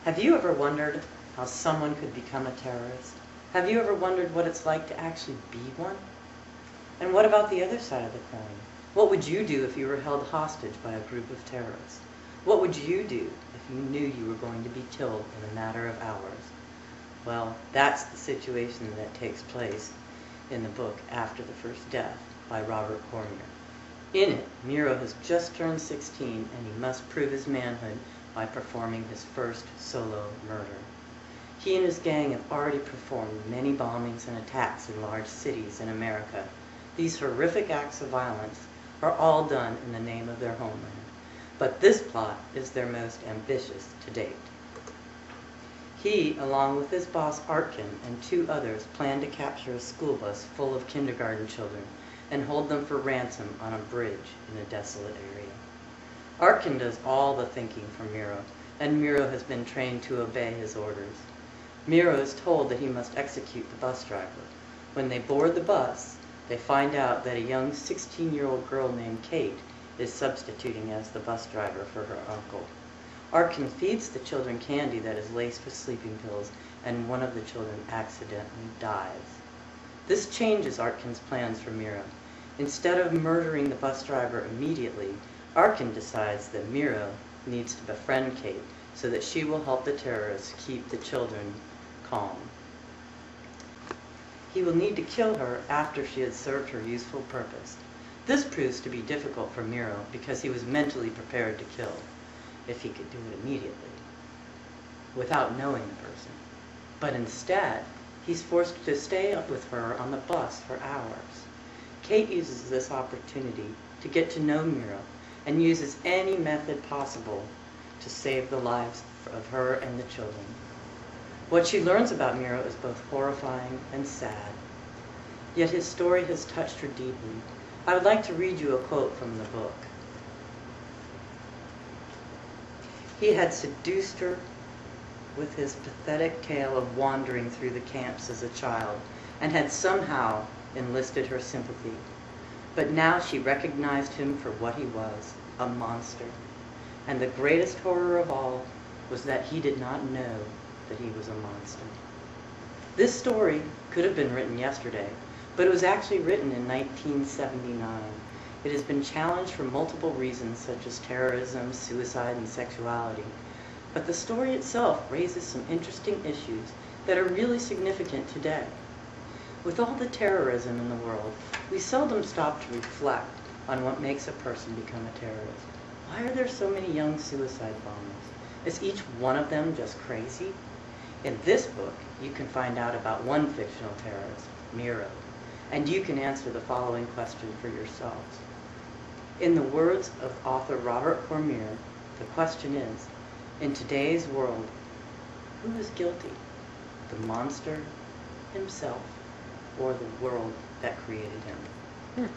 Have you ever wondered how someone could become a terrorist? Have you ever wondered what it's like to actually be one? And what about the other side of the coin? What would you do if you were held hostage by a group of terrorists? What would you do if you knew you were going to be killed in a matter of hours? Well, that's the situation that takes place in the book After the First Death by Robert Cormier. In it, Miro has just turned 16 and he must prove his manhood by performing his first solo murder. He and his gang have already performed many bombings and attacks in large cities in America. These horrific acts of violence are all done in the name of their homeland. But this plot is their most ambitious to date. He, along with his boss Artkin and 2 others, plan to capture a school bus full of kindergarten children and hold them for ransom on a bridge in a desolate area. Artkin does all the thinking for Miro, and Miro has been trained to obey his orders. Miro is told that he must execute the bus driver. When they board the bus, they find out that a young 16-year-old girl named Kate is substituting as the bus driver for her uncle. Artkin feeds the children candy that is laced with sleeping pills, and one of the children accidentally dies. This changes Artkin's plans for Miro. Instead of murdering the bus driver immediately, Artkin decides that Miro needs to befriend Kate so that she will help the terrorists keep the children calm. He will need to kill her after she has served her useful purpose. This proves to be difficult for Miro because he was mentally prepared to kill, if he could do it immediately, without knowing the person. But instead, he's forced to stay up with her on the bus for hours. Kate uses this opportunity to get to know Miro and uses any method possible to save the lives of her and the children. What she learns about Miro is both horrifying and sad. Yet his story has touched her deeply. I would like to read you a quote from the book. He had seduced her with his pathetic tale of wandering through the camps as a child and had somehow enlisted her sympathy. But now she recognized him for what he was, a monster. And the greatest horror of all was that he did not know that he was a monster. This story could have been written yesterday, but it was actually written in 1979. It has been challenged for multiple reasons, such as terrorism, suicide, and sexuality. But the story itself raises some interesting issues that are really significant today. With all the terrorism in the world, we seldom stop to reflect on what makes a person become a terrorist. Why are there so many young suicide bombers? Is each one of them just crazy? In this book, you can find out about one fictional terrorist, Miro, and you can answer the following question for yourselves. In the words of author Robert Cormier, the question is, in today's world, who is guilty? The monster himself or the world that created him?